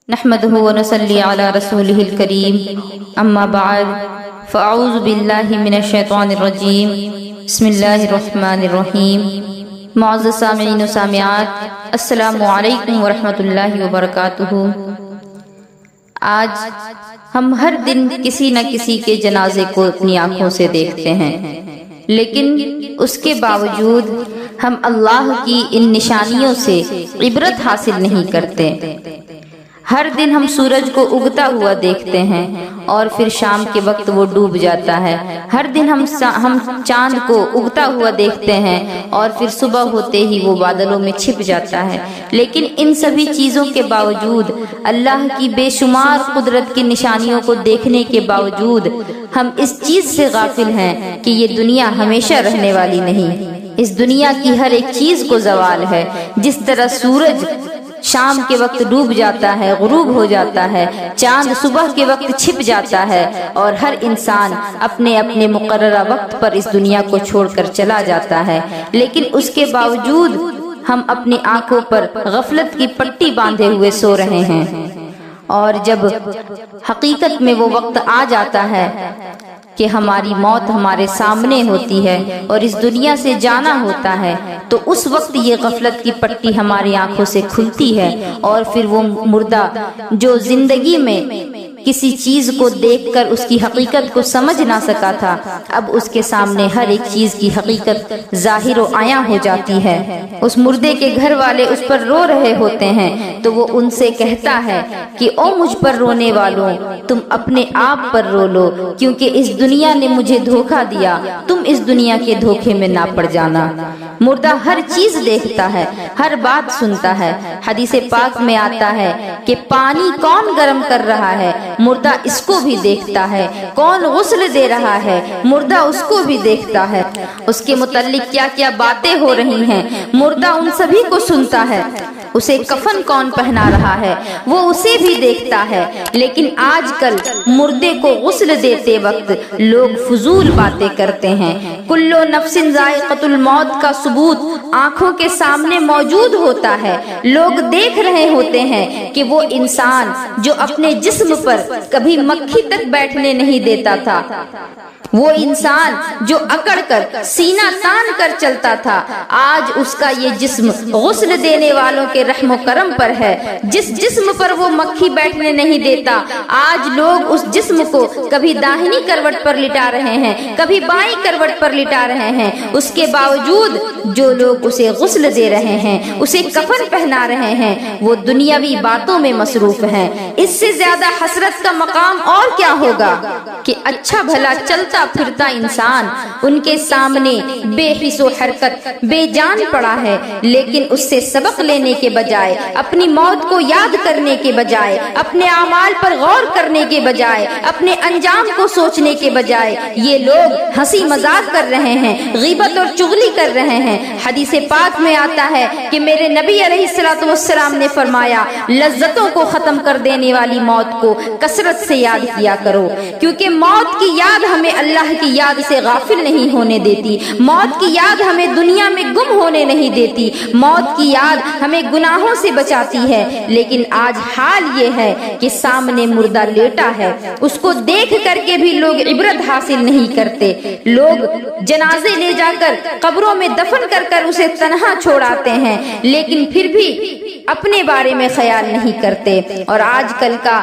نحمده ونصلي على رسوله الكريم اما بعد فاعوذ باللہ من الشیطان الرجیم بسم اللہ الرحمن الرحیم۔ معزز سامعین و سامعات، السلام علیکم ورحمۃ اللہ وبرکاتہ۔ آج ہم ہر دن کسی نہ کسی کے جنازے کو اپنی آنکھوں سے دیکھتے ہیں، لیکن اس کے باوجود ہم اللہ کی ان نشانیوں سے عبرت حاصل نہیں کرتے۔ ہر دن ہم سورج کو اگتا ہوا دیکھتے ہیں اور پھر شام کے وقت وہ ڈوب جاتا ہے۔ ہر دن ہم چاند کو اگتا ہوا دیکھتے ہیں اور پھر صبح ہوتے ہی وہ بادلوں میں چھپ جاتا ہے۔ لیکن ان سبھی چیزوں کے باوجود، اللہ کی بے شمار قدرت کی نشانیوں کو دیکھنے کے باوجود، ہم اس چیز سے غافل ہیں کہ یہ دنیا ہمیشہ رہنے والی نہیں۔ اس دنیا کی ہر ایک چیز کو زوال ہے۔ جس طرح سورج شام کے وقت ڈوب جاتا ہے، غروب ہو جاتا ہے، چاند صبح کے وقت چھپ جاتا ہے، اور ہر انسان اپنے اپنے مقررہ وقت پر اس دنیا کو چھوڑ کر چلا جاتا ہے، لیکن اس کے باوجود ہم اپنی آنکھوں پر غفلت کی پٹی باندھے ہوئے سو رہے ہیں۔ اور جب حقیقت میں وہ وقت آ جاتا ہے کہ ہماری موت ہمارے سامنے ہوتی ہے اور اس دنیا سے جانا ہوتا ہے، تو اس وقت یہ غفلت کی پٹی ہماری آنکھوں سے کھلتی ہے، اور پھر وہ مردہ جو زندگی میں کسی چیز کو دیکھ کر اس کی حقیقت کو سمجھ نہ سکا تھا، اب اس کے سامنے ہر ایک چیز کی حقیقت ظاہر و عیاں ہو جاتی ہے۔ اس مردے کے گھر والے اس پر رو رہے ہوتے ہیں تو وہ ان سے کہتا ہے کہ او مجھ پر رونے والوں، تم اپنے آپ پر رو لو، کیونکہ اس دنیا نے مجھے دھوکہ دیا، تم اس دنیا کے دھوکے میں نہ پڑ جانا۔ مردہ ہر چیز دیکھتا ہے، ہر بات سنتا ہے۔ حدیث پاک میں آتا ہے کہ پانی کون گرم کر رہا ہے، مردہ اس کو بھی دیکھتا ہے، کون غسل دے رہا ہے، مردہ اس کو بھی دیکھتا ہے، اس کے متعلق کیا کیا باتیں ہو رہی ہیں، مردہ ان سبھی کو سنتا ہے، اسے کفن کون پہنا رہا ہے وہ اسے بھی دیکھتا ہے۔ لیکن آج کل مردے کو غسل دیتے وقت لوگ فضول باتیں کرتے ہیں۔ کلو نفس ذائقۃ الموت کا ثبوت آنکھوں کے سامنے موجود ہوتا ہے، لوگ دیکھ رہے ہوتے ہیں کہ وہ انسان جو اپنے جسم پر کبھی مکھی تک بیٹھنے نہیں دیتا تھا، وہ انسان جو اکڑ کر سینہ تان کر چلتا تھا، آج اس کا یہ جسم غسل دینے والوں کے رحم و کرم پر ہے۔ جس جسم پر وہ مکھی بیٹھنے نہیں دیتا، آج لوگ اس جسم کو کبھی داہنی کروٹ پر لٹا رہے ہیں، کبھی بائیں کروٹ پر لٹا رہے ہیں۔ اس کے باوجود جو لوگ اسے غسل دے رہے ہیں، اسے کفن پہنا رہے ہیں، وہ دنیاوی باتوں میں مصروف ہیں۔ اس سے زیادہ حسرت کا مقام اور کیا ہوگا کہ اچھا بھلا چلتا پھرتا انسان ان کے سامنے بے حس و حرکت بے جان پڑا ہے، لیکن اس سے سبق لینے کے بجائے، اپنی موت کو یاد کرنے کے بجائے، اپنے اعمال پر غور کرنے کے بجائے، اپنے انجام کو سوچنے کے بجائے، یہ لوگ ہنسی مذاق کر رہے ہیں، غیبت اور چغلی کر رہے ہیں۔ حدیث پاک میں آتا ہے کہ میرے نبی علیہ الصلوۃ والسلام نے فرمایا، لذتوں کو ختم کر دینے والی موت کو کثرت سے یاد کیا کرو، کیونکہ موت کی یاد ہمیں اللہ کی یاد سے غافل نہیں ہونے دیتی، موت کی یاد ہمیں دنیا میں گم ہونے نہیں دیتی، موت کی یاد ہمیں گناہوں سے بچاتی ہے۔ لیکن آج حال یہ ہے کہ سامنے مردہ لیٹا ہے، اس کو دیکھ کر کے بھی لوگ عبرت حاصل نہیں کرتے، لوگ جنازے لے جا کر قبروں میں دفن کر کر اسے تنہا چھوڑ آتے ہیں، لیکن پھر بھی اپنے بارے میں خیال نہیں کرتے۔ اور آج کل کا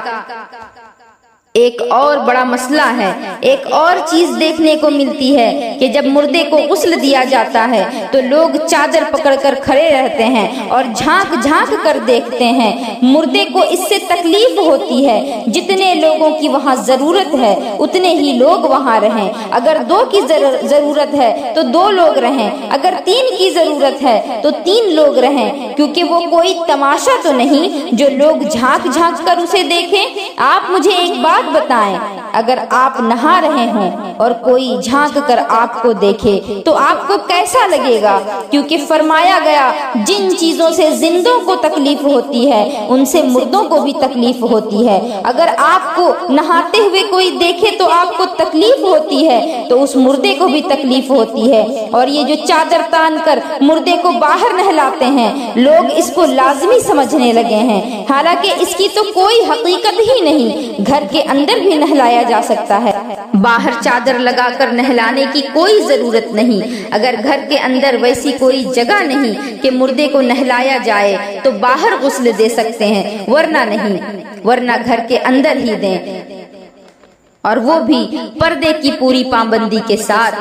ایک اور بڑا مسئلہ ہے، ایک اور چیز دیکھنے کو ملتی ہے کہ جب مردے کو غسل دیا جاتا ہے تو لوگ چادر پکڑ کر کھڑے رہتے ہیں اور جھانک جھانک کر دیکھتے ہیں۔ مردے کو اس سے تکلیف ہوتی ہے، جتنے لوگوں کی وہاں ضرورت ہے اتنے ہی لوگ وہاں رہیں، اگر 2 کی ضرورت ہے تو 2 لوگ رہیں، اگر 3 کی ضرورت ہے تو 3 لوگ رہیں، کیونکہ وہ کوئی تماشا تو نہیں جو لوگ جھانک جھانک کر اسے دیکھیں۔ آپ مجھے ایک بات بات بتائیں، اگر آپ نہا رہے ہوں اور کوئی جھانک کر آپ کو دیکھے تو آپ کو کیسا لگے گا؟ کیونکہ فرمایا گیا جن چیزوں سے زندوں کو تکلیف ہوتی ہے ان سے مردوں کو بھی تکلیف ہوتی ہے۔ اگر آپ کو نہاتے ہوئے کوئی دیکھے تو آپ کو تکلیف ہوتی ہے تو اس مردے کو بھی تکلیف ہوتی ہے۔ اور یہ جو چادر تان کر مردے کو باہر نہلاتے ہیں، لوگ اس کو لازمی سمجھنے لگے ہیں، حالانکہ اس کی تو کوئی حقیقت ہی نہیں۔ گھر کے اندر بھی نہلایا جا سکتا ہے، باہر چادر لگا کر نہلانے کی کوئی ضرورت نہیں۔ اگر گھر کے اندر ویسی کوئی جگہ نہیں کہ مردے کو نہلایا جائے تو باہر غسل دے سکتے ہیں، ورنہ نہیں، ورنہ گھر کے اندر ہی دیں، اور وہ بھی پردے کی پوری پابندی کے ساتھ۔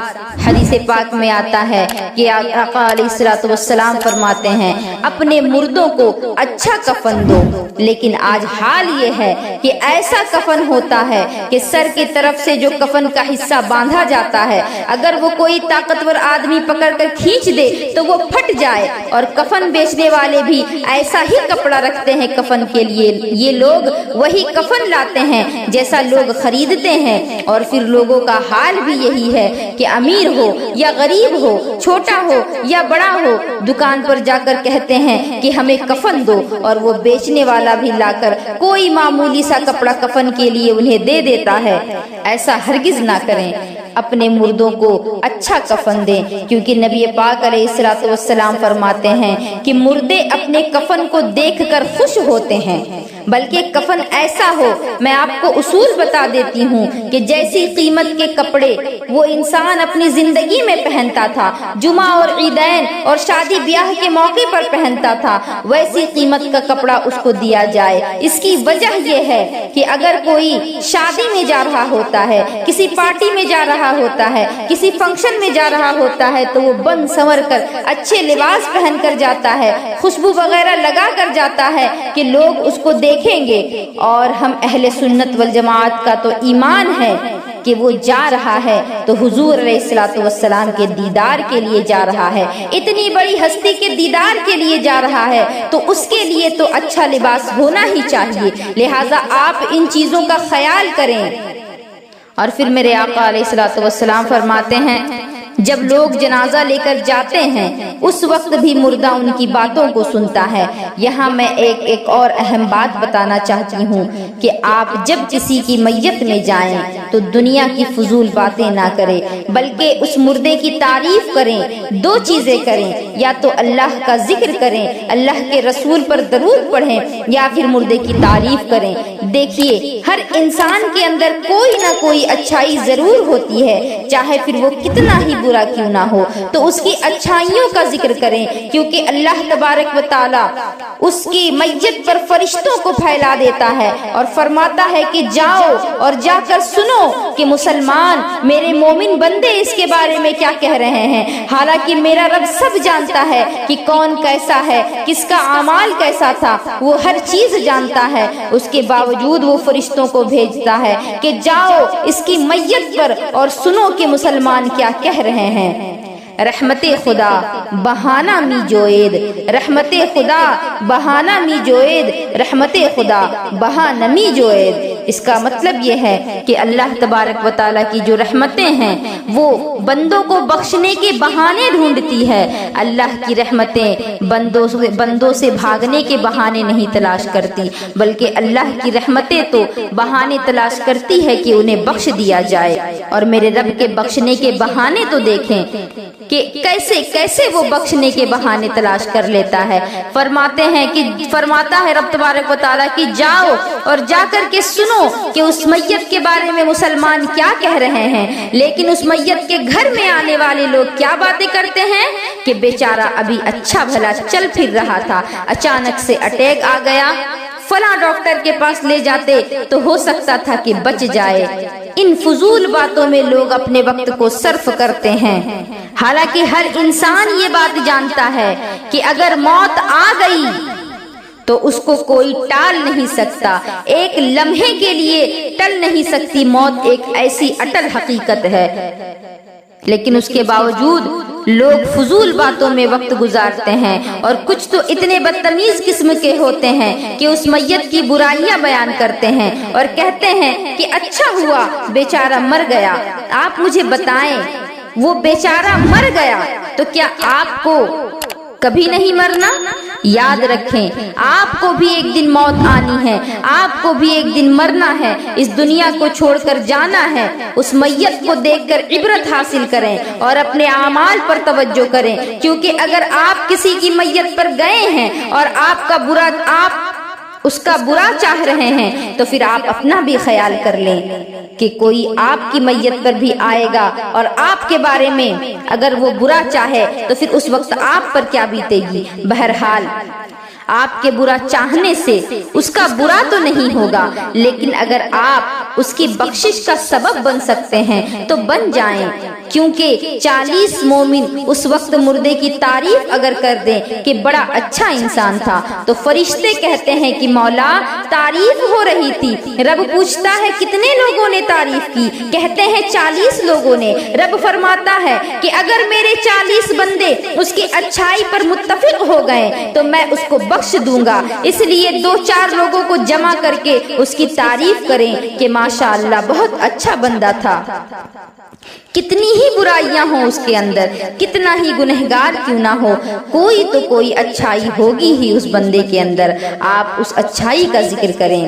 حدیث پاک میں آتا ہے کہ آقا علیہ الصلوۃ والسلام فرماتے ہیں اپنے مردوں کو اچھا کفن دو، لیکن آج حال یہ ہے کہ ایسا کفن ہوتا ہے کہ سر کی طرف سے جو کفن کا حصہ باندھا جاتا ہے اگر وہ کوئی طاقتور آدمی پکڑ کر کھینچ دے تو وہ پھٹ جائے، اور کفن بیچنے والے بھی ایسا ہی کپڑا رکھتے ہیں کفن کے لیے، یہ لوگ وہی کفن لاتے ہیں جیسا لوگ خریدتے ہیں۔ اور پھر لوگوں کا حال بھی یہی ہے کہ امیر ہو یا غریب ہو، چھوٹا ہو یا بڑا ہو، دکان پر جا کر کہتے ہیں کہ ہمیں کفن دو، اور وہ بیچنے والا بھی لا کر کوئی معمولی سا کپڑا کفن کے لیے انہیں دے دیتا ہے۔ ایسا ہرگز نہ کریں، اپنے مردوں کو اچھا کفن دیں، کیونکہ نبی پاک علیہ الصلوۃ والسلام فرماتے ہیں کہ مردے اپنے کفن کو دیکھ کر خوش ہوتے ہیں، بلکہ کفن ایسا ہو، میں آپ کو اصول بتا دیتی ہوں کہ جیسی قیمت کے کپڑے وہ انسان اپنی زندگی میں پہنتا تھا، جمعہ اور عیدین اور شادی بیاہ کے موقع پر پہنتا تھا، ویسی قیمت کا کپڑا اس کو دیا جائے۔ اس کی وجہ یہ ہے کہ اگر کوئی شادی میں جا رہا ہوتا ہے، کسی پارٹی میں جا رہا ہوتا ہے، کسی فنکشن میں جا رہا ہوتا ہے تو وہ بن سنور کر اچھے لباس پہن کر جاتا ہے، خوشبو وغیرہ لگا کر جاتا ہے کہ لوگ اس کو دیکھیں گے۔ اور ہم اہل سنت والجماعت کا تو ایمان ہے کہ وہ جا رہا ہے تو حضور علیہ الصلوۃ والسلام کے دیدار کے لیے جا رہا ہے، اتنی بڑی ہستی کے دیدار کے لیے جا رہا ہے، تو اس کے لیے تو اچھا لباس ہونا ہی چاہیے۔ لہٰذا آپ ان چیزوں کا خیال کریں۔ اور پھر میرے آقا علیہ الصلوۃ والسلام فرماتے ہیں جب لوگ جنازہ لے کر جاتے ہیں اس وقت بھی مردہ ان کی باتوں کو سنتا ہے۔ یہاں میں ایک اور اہم بات بتانا چاہتی ہوں کہ آپ جب کسی کی میت میں جائیں تو دنیا کی فضول باتیں نہ کریں، بلکہ اس مردے کی تعریف کریں۔ دو چیزیں کریں، یا تو اللہ کا ذکر کریں، اللہ کے رسول پر درود پڑھیں، یا پھر مردے کی تعریف کریں۔ دیکھیے ہر انسان کے اندر کوئی نہ کوئی اچھائی ضرور ہوتی ہے، چاہے پھر وہ کتنا ہی برا کیوں نہ ہو، تو اس کی اچھائیوں کا ذکر کریں، کیونکہ اللہ تبارک و تعالی اس کی میت پر فرشتوں کو پھیلا دیتا ہے اور فرماتا ہے کہ جاؤ اور جا کر سنو کہ مسلمان میرے مومن بندے اس کے بارے میں کیا کہہ رہے ہیں۔ حالانکہ میرا رب سب جانتا ہے کہ کون کیسا ہے، کس کا اعمال کیسا تھا، وہ ہر چیز جانتا ہے، اس کے باوجود وہ فرشتوں کو بھیجتا ہے کہ جاؤ اس کی میت پر اور سنو کہ مسلمان کیا کہہ رہے ہیں۔ رحمت خدا بہانہ می جوید، رحمت خدا بہانہ می جوید، رحمت خدا بہانہ می جوید۔ اس کا مطلب یہ ہے کہ اللہ تبارک و تعالیٰ کی جو رحمتیں ہیں وہ بندوں کو بخشنے کے بہانے ڈھونڈتی ہے۔ اللہ کی رحمتیں بندوں سے بھاگنے کے بہانے نہیں تلاش کرتی، بلکہ اللہ کی رحمتیں تو بہانے تلاش کرتی ہے کہ انہیں بخش دیا جائے۔ اور میرے رب کے بخشنے کے بہانے تو دیکھیں کہ کیسے وہ بخشنے کے بہانے تلاش کر لیتا ہے۔ فرماتا ہے رب تبارک و تعالیٰ کی جاؤ اور جا کر کے سنو کہ اس میت کے بارے میں مسلمان کیا کہہ رہے ہیں، لیکن اس میت کے گھر میں آنے والے لوگ کیا باتیں کرتے ہیں کہ بیچارہ ابھی اچھا بھلا چل پھر رہا تھا، اچانک سے اٹیک آ گیا، فلاں ڈاکٹر کے پاس لے جاتے تو ہو سکتا تھا کہ بچ جائے۔ ان فضول باتوں میں لوگ اپنے وقت کو صرف کرتے ہیں، حالانکہ ہر انسان یہ بات جانتا ہے کہ اگر موت آ گئی تو اس کو کوئی ٹال نہیں سکتا، ایک لمحے کے لیے ٹل نہیں سکتی۔ موت ایک ایسی اٹل حقیقت ہے لیکن اس کے باوجود لوگ فضول باتوں میں وقت گزارتے ہیں، اور کچھ تو اتنے بدتمیز قسم کے ہوتے ہیں کہ اس میت کی برائیاں بیان کرتے ہیں اور کہتے ہیں کہ اچھا ہوا بیچارہ مر گیا۔ آپ مجھے بتائیں، وہ بیچارہ مر گیا تو کیا آپ کو کبھی نہیں مرنا؟ یاد رکھیں، آپ کو بھی ایک دن موت آنی ہے، آپ کو بھی ایک دن مرنا ہے، اس دنیا کو چھوڑ کر جانا ہے۔ اس میت کو دیکھ کر عبرت حاصل کریں اور اپنے اعمال پر توجہ کریں، کیونکہ اگر آپ کسی کی میت پر گئے ہیں اور آپ اس کا برا چاہ رہے ہیں تو پھر آپ اپنا بھی خیال کر لیں کہ کوئی آپ کی میت پر بھی آئے گا اور آپ کے بارے میں اگر وہ برا چاہے تو پھر اس وقت آپ پر کیا بیتے گی۔ بہرحال آپ کے برا چاہنے سے اس کا برا تو نہیں ہوگا، لیکن اگر آپ اس کی بخشش کا سبب بن سکتے ہیں تو بن جائیں، کیونکہ 40 مومن اس وقت مردے کی تعریف اگر کر دیں کہ بڑا اچھا انسان تھا تو فرشتے کہتے ہیں کہ مولا تعریف ہو رہی تھی۔ رب پوچھتا ہے کتنے لوگوں نے تعریف کی؟ کہتے ہیں 40 لوگوں نے۔ رب فرماتا ہے کہ اگر میرے 40 بندے اس کی اچھائی پر متفق ہو گئے تو میں اس کو بخش دوں گا، اس لیے 2-4 لوگوں کو جمع کر کے اس کی تعریف کریں کہ ماشاءاللہ بہت اچھا بندہ تھا۔ کتنی ہی برائیاں ہوں اس کے اندر، کتنا ہی گنہگار کیوں نہ ہو، کوئی تو کوئی اچھائی ہوگی ہی اس بندے کے اندر۔ آپ اس اچھائی کا ذکر کریں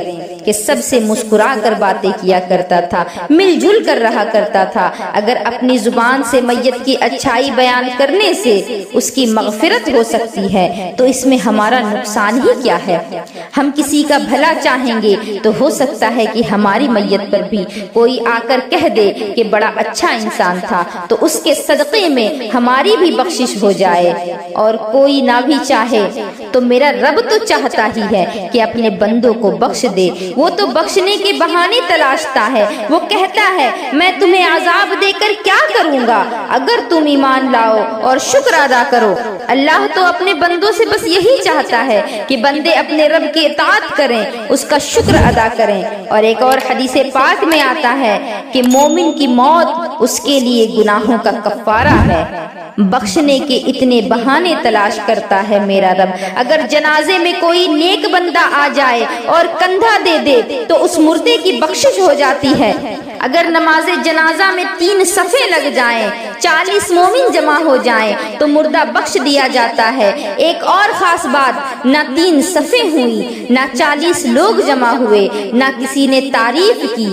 کہ سب سے مسکرا کر باتیں کیا کرتا تھا، مل جل کر رہا کرتا تھا۔ اگر اپنی زبان سے میت کی اچھائی بیان کرنے سے اس کی مغفرت ہو سکتی ہے تو اس میں ہمارا نقصان ہی کیا ہے؟ ہم کسی کا بھلا چاہیں گے تو ہو سکتا ہے کہ ہماری میت پر بھی کوئی آ کر کہہ دے کہ بڑا اچھا انسان تھا، تو اس کے صدقے میں ہماری بھی بخشش ہو جائے۔ اور کوئی نہ بھی چاہے تو میرا رب تو چاہتا ہی ہے کہ اپنے بندوں کو بخش دے۔ وہ تو بخشنے کے بہانے تلاشتا ہے، وہ کہتا ہے میں تمہیں عذاب دے کر کیا کروں گا اگر تم ایمان لاؤ اور شکر ادا کرو۔ اللہ تو اپنے بندوں سے بس یہی چاہتا ہے کہ بندے اپنے رب کی اطاعت کریں، اس کا شکر ادا کریں۔ اور ایک اور حدیث پاک میں آتا ہے کہ مومن کی موت اس کے لیے گناہوں کا کفارہ ہے۔ بخشنے کے اتنے بہانے تلاش کرتا ہے میرا رب۔ اگر جنازے میں کوئی نیک بندہ آ جائے اور کندھا دے دے تو اس مردے کی بخشش ہو جاتی ہے۔ اگر نماز جنازہ میں 3 صفیں لگ جائیں، 40 مومن جمع ہو جائیں تو مردہ بخش دیا جاتا ہے۔ ایک اور خاص بات، نہ 3 صفیں ہوئی، نہ 40 لوگ جمع ہوئے، نہ کسی نے تعریف کی،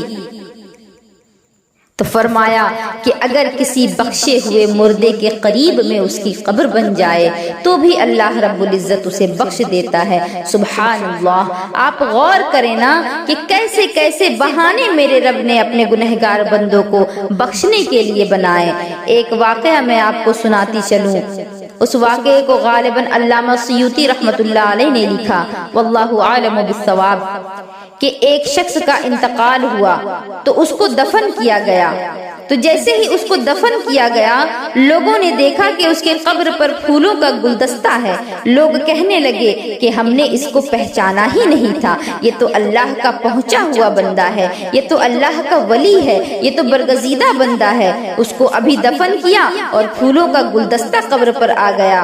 تو فرمایا کہ اگر کسی بخشے ہوئے مردے کے قریب میں اس کی قبر بن جائے تو بھی اللہ رب العزت اسے بخش دیتا ہے۔ سبحان اللہ! آپ غور کریں نا کہ کیسے کیسے بہانے میرے رب نے اپنے گنہگار بندوں کو بخشنے کے لیے بنائے۔ ایک واقعہ میں آپ کو سناتی چلوں۔ اس واقعے کو غالباً علامہ سیوطی رحمت اللہ علیہ نے لکھا، واللہ عالم بالصواب، کہ ایک شخص کا انتقال ہوا تو اس کو دفن کیا گیا۔ تو جیسے ہی اس کو دفن کیا گیا، لوگوں نے دیکھا کہ اس کے قبر پر پھولوں کا گلدستہ ہے۔ لوگ کہنے لگے کہ ہم نے اس کو پہچانا ہی نہیں تھا، یہ تو اللہ کا پہنچا ہوا بندہ ہے، یہ تو اللہ کا ولی ہے، یہ تو برگزیدہ بندہ ہے۔ اس کو ابھی دفن کیا اور پھولوں کا گلدستہ قبر پر آ گیا۔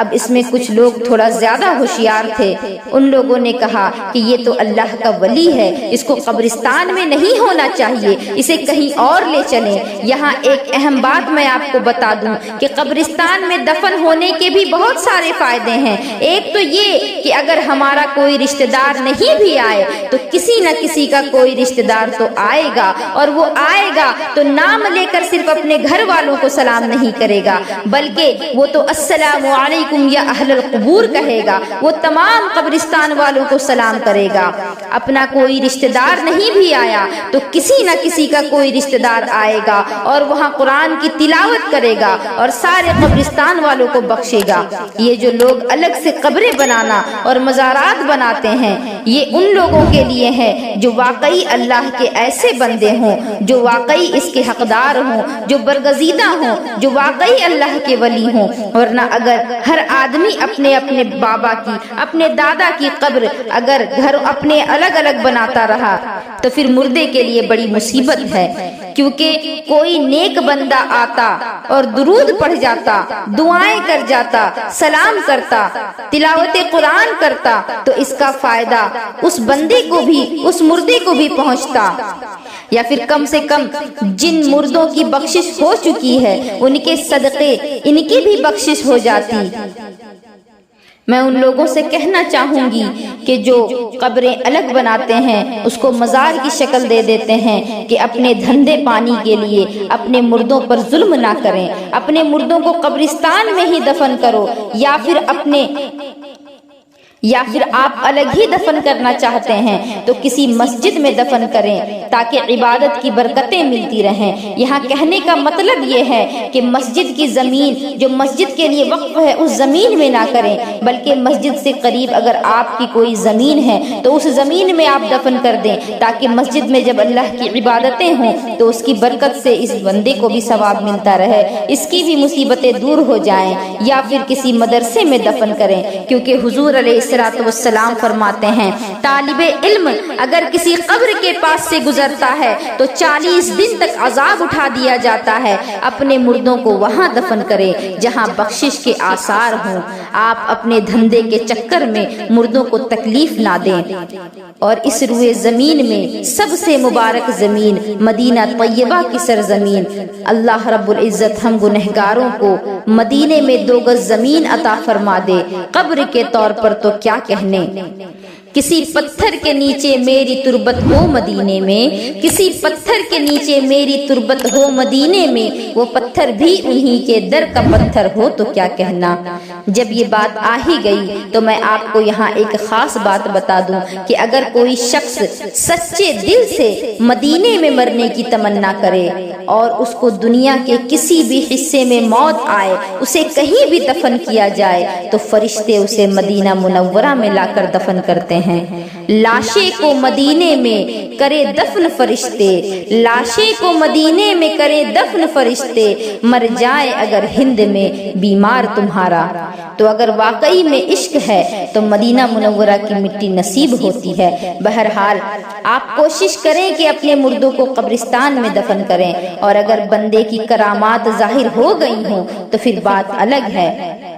اب اس میں کچھ لوگ تھوڑا زیادہ ہوشیار تھے، ان لوگوں نے کہا کہ یہ تو اللہ کا ولی ہے، اس کو قبرستان میں نہیں ہونا چاہیے، اسے کہیں اور لے چلیں۔ یہاں ایک اہم بات میں آپ کو بتا دوں کہ قبرستان میں دفن ہونے کے بھی بہت سارے فائدے ہیں۔ ایک تو یہ کہ اگر ہمارا کوئی رشتہ دار نہیں بھی آئے تو کسی نہ کسی کا کوئی رشتہ دار تو آئے گا، اور وہ آئے گا تو نام لے کر صرف اپنے گھر والوں کو سلام نہیں کرے گا، بلکہ وہ تو السلام علیکم یا اہل القبور کہے گا، وہ تمام قبرستان والوں کو سلام کرے گا۔ اپنا کوئی رشتہ دار نہیں بھی آیا تو کسی نہ کسی کا کوئی رشتہ دار آئے گا اور وہاں قرآن کی تلاوت کرے گا اور سارے قبرستان والوں کو بخشے گا۔ یہ جو لوگ الگ سے قبریں بنانا اور مزارات بناتے ہیں، یہ ان لوگوں کے لیے ہے جو واقعی اللہ کے ایسے بندے ہوں، جو واقعی اس کے حقدار ہوں، جو برگزیدہ ہوں، جو واقعی اللہ کے ولی ہوں۔ ورنہ اگر ہر آدمی اپنے اپنے بابا کی، اپنے دادا کی قبر اگر گھر اپنے الگ الگ بناتا رہا تو پھر مردے کے لیے بڑی مصیبت ہے، کیونکہ کوئی نیک بندہ آتا اور درود پڑھ جاتا، دعائیں کر جاتا، سلام کرتا، تلاوت قرآن کرتا تو اس کا فائدہ اس بندے کو بھی، اس مردے کو بھی پہنچتا، یا پھر کم سے کم جن مردوں کی بخشش ہو چکی ہے ان کے صدقے ان کی بھی بخشش ہو جاتی۔ میں ان لوگوں سے کہنا چاہوں گی کہ جو قبریں الگ بناتے ہیں اس کو مزار کی شکل دے دیتے ہیں کہ اپنے دھندے پانی کے لیے اپنے مردوں پر ظلم نہ کریں، اپنے مردوں کو قبرستان میں ہی دفن کرو، یا پھر آپ الگ ہی دفن کرنا چاہتے ہیں تو کسی مسجد میں دفن کریں تاکہ عبادت کی برکتیں ملتی رہیں۔ یہاں کہنے کا مطلب یہ ہے کہ مسجد کی زمین جو مسجد کے لیے وقف ہے اس زمین میں نہ کریں، بلکہ مسجد سے قریب اگر آپ کی کوئی زمین ہے تو اس زمین میں آپ دفن کر دیں تاکہ مسجد میں جب اللہ کی عبادتیں ہوں تو اس کی برکت سے اس بندے کو بھی ثواب ملتا رہے، اس کی بھی مصیبتیں دور ہو جائیں۔ یا پھر کسی مدرسے میں دفن کریں، کیونکہ حضور علیہ السلام فرماتے ہیں طالب علم اگر کسی قبر کے پاس سے گزرتا ہے تو 40 دن تک عذاب اٹھا دیا جاتا ہے۔ اپنے مردوں کو وہاں دفن کرے جہاں بخشش کے آثار ہوں، آپ اپنے دھندے کے چکر میں مردوں کو تکلیف نہ دیں۔ اور اس روئے زمین میں سب سے مبارک زمین مدینہ طیبہ کی سرزمین، اللہ رب العزت ہم گنہگاروں کو مدینے میں 2 گز زمین عطا فرما دے۔ قبر کے طور پر تو کیا کہنے، کسی پتھر کے نیچے میری تربت ہو مدینے میں، کسی پتھر کے نیچے میری تربت ہو مدینے میں، وہ پتھر بھی انہی کے در کا پتھر ہو تو کیا کہنا۔ جب یہ بات آ ہی گئی تو میں آپ کو یہاں ایک خاص بات بتا دوں کہ اگر کوئی شخص سچے دل سے مدینے میں مرنے کی تمنا کرے اور اس کو دنیا کے کسی بھی حصے میں موت آئے، اسے کہیں بھی دفن کیا جائے تو فرشتے اسے مدینہ منورہ میں لا کر دفن کرتے ہیں۔ لاشے کو مدینے میں کرے دفن فرشتے، لاشے کو مدینے میں کرے دفن فرشتے، مر جائے اگر ہند میں بیمار تمہارا۔ تو اگر واقعی میں عشق ہے تو مدینہ منورہ کی مٹی نصیب ہوتی ہے۔ بہرحال آپ کوشش کریں کہ اپنے مردوں کو قبرستان میں دفن کریں، اور اگر بندے کی کرامات ظاہر ہو گئی ہوں تو پھر بات الگ ہے۔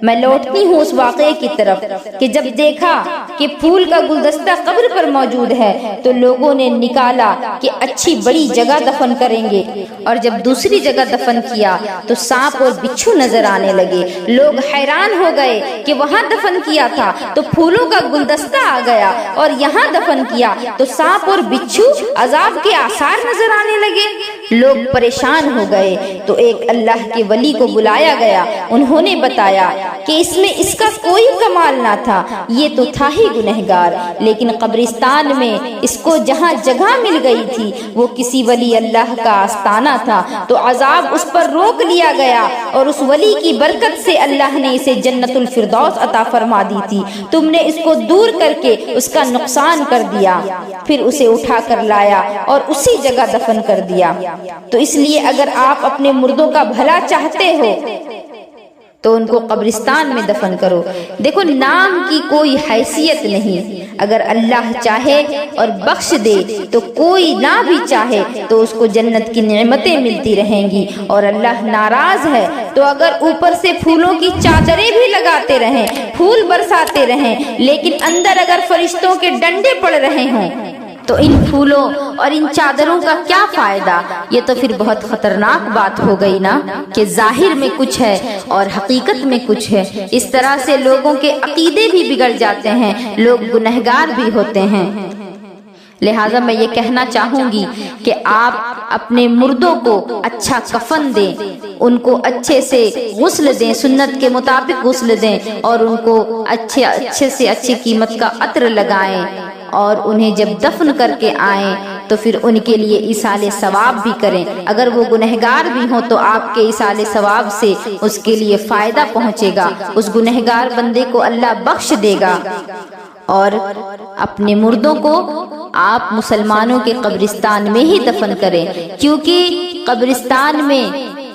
میں لوٹتی ہوں اس واقعے کی طرف کہ جب دیکھا کہ پھول کا گلدستہ قبر پر موجود ہے تو لوگوں نے نکالا کہ اچھی بڑی جگہ دفن کریں گے، اور جب دوسری جگہ دفن کیا تو سانپ اور بچھو نظر آنے لگے۔ لوگ حیران ہو گئے کہ وہاں دفن کیا تھا تو پھولوں کا گلدستہ آ گیا، اور یہاں دفن کیا تو سانپ اور بچھو عذاب کے آثار نظر آنے لگے۔ لوگ پریشان ہو گئے تو ایک اللہ کے ولی کو بلایا گیا، انہوں نے بتایا کہ اس میں اس کا کوئی کمال نہ تھا، یہ تو تھا ہی گنہگار، لیکن قبرستان میں اس کو جہاں جگہ مل گئی تھی وہ کسی ولی اللہ کا آستانہ تھا، تو عذاب اس پر روک لیا گیا، اور اس ولی کی برکت سے اللہ نے اسے جنت الفردوس عطا فرما دی تھی۔ تم نے اس کو دور کر کے اس کا نقصان کر دیا، پھر اسے اٹھا کر لایا اور اسی جگہ دفن کر دیا۔ تو اس لیے اگر آپ اپنے مردوں کا بھلا چاہتے ہو تو ان کو قبرستان میں دفن کرو۔ دیکھو نام کی کوئی حیثیت نہیں، اگر اللہ چاہے اور بخش دے تو کوئی نہ بھی چاہے تو اس کو جنت کی نعمتیں ملتی رہیں گی، اور اللہ ناراض ہے تو اگر اوپر سے پھولوں کی چادریں بھی لگاتے رہیں، پھول برساتے رہیں، لیکن اندر اگر فرشتوں کے ڈنڈے پڑ رہے ہوں تو ان پھولوں اور ان چادروں کا کیا فائدہ؟ یہ تو پھر بہت خطرناک بات ہو گئی نا کہ ظاہر میں کچھ ہے اور حقیقت میں کچھ ہے۔ اس طرح سے لوگوں کے عقیدے بھی بگڑ جاتے ہیں، لوگ گنہگار بھی ہوتے ہیں۔ لہٰذا میں یہ کہنا چاہوں گی کہ آپ اپنے مردوں کو اچھا کفن دیں، ان کو اچھے سے غسل دیں، سنت کے مطابق غسل دیں، اور ان کو اچھے سے اچھی قیمت کا عطر لگائیں، اور انہیں جب دفن کر کے آئیں تو پھر ان کے لیے ایصال ثواب بھی کریں۔ اگر وہ گنہگار بھی ہوں تو آپ کے ایصال ثواب سے اس کے لیے فائدہ پہنچے گا، اس گنہگار بندے کو اللہ بخش دے گا۔ اور اپنے مردوں کو آپ مسلمانوں کے قبرستان میں ہی دفن کریں، کیونکہ قبرستان میں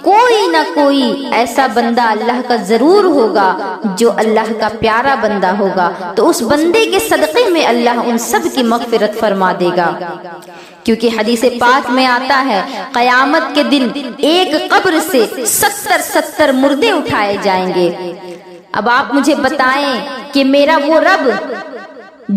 کوئی نہ کوئی ایسا بندہ اللہ کا ضرور ہوگا جو اللہ کا پیارا بندہ ہوگا، تو اس بندے کے صدقے میں اللہ ان سب کی مغفرت فرما دے گا۔ کیونکہ حدیث پاک میں آتا ہے قیامت کے دن ایک قبر سے 70 مردے اٹھائے جائیں گے۔ اب آپ مجھے بتائیں کہ میرا وہ رب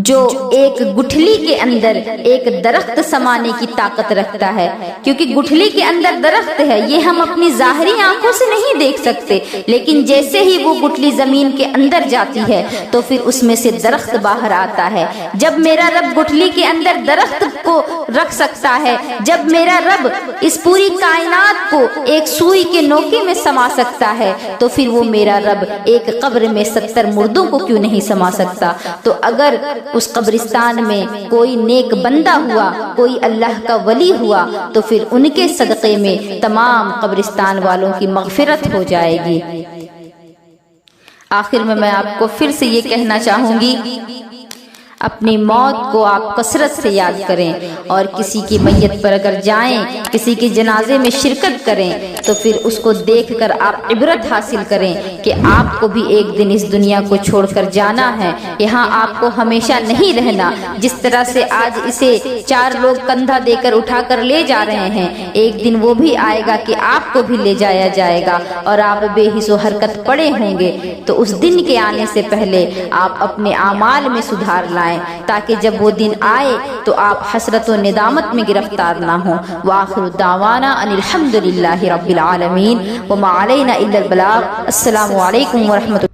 جو ایک گٹھلی کے اندر ایک درخت سمانے کی طاقت رکھتا ہے، کیونکہ گٹھلی کے اندر درخت ہے، یہ ہم اپنی ظاہری آنکھوں سے نہیں دیکھ سکتے، لیکن جیسے ہی وہ گٹھلی زمین کے اندر جاتی ہے تو پھر اس میں سے درخت باہر آتا ہے۔ جب میرا رب گٹھلی کے اندر درخت کو رکھ سکتا ہے، جب میرا رب اس پوری کائنات کو ایک سوئی کے نوکے میں سما سکتا ہے، تو پھر وہ میرا رب ایک قبر میں 70 مردوں کو کیوں نہیں سما سکتا؟ تو اگر اس قبرستان میں کوئی نیک بندہ ہوا، کوئی اللہ کا ولی ہوا، تو پھر ان کے صدقے میں تمام قبرستان والوں کی مغفرت ہو جائے گی۔ آخر میں آپ کو پھر سے یہ کہنا چاہوں گی، اپنی موت کو آپ کثرت سے یاد کریں، اور کسی کی میت پر اگر جائیں، کسی کے جنازے میں شرکت کریں، تو پھر اس کو دیکھ کر آپ عبرت حاصل کریں کہ آپ کو بھی ایک دن اس دنیا کو چھوڑ کر جانا ہے، یہاں آپ کو ہمیشہ نہیں رہنا۔ جس طرح سے آج اسے 4 لوگ کندھا دے کر اٹھا کر لے جا رہے ہیں، ایک دن وہ بھی آئے گا کہ آپ کو بھی لے جایا جائے گا اور آپ بے حس و حرکت پڑے ہوں گے۔ تو اس دن کے آنے سے پہلے آپ اپنے اعمال میں سدھار لائیں، تاکہ جب وہ دن آئے تو آپ حسرت و ندامت میں گرفتار نہ ہوں۔ وآخر دعوانا ان الحمد للہ رب العالمین وما علینا الا البلاغ۔ السلام علیکم ورحمۃ اللہ۔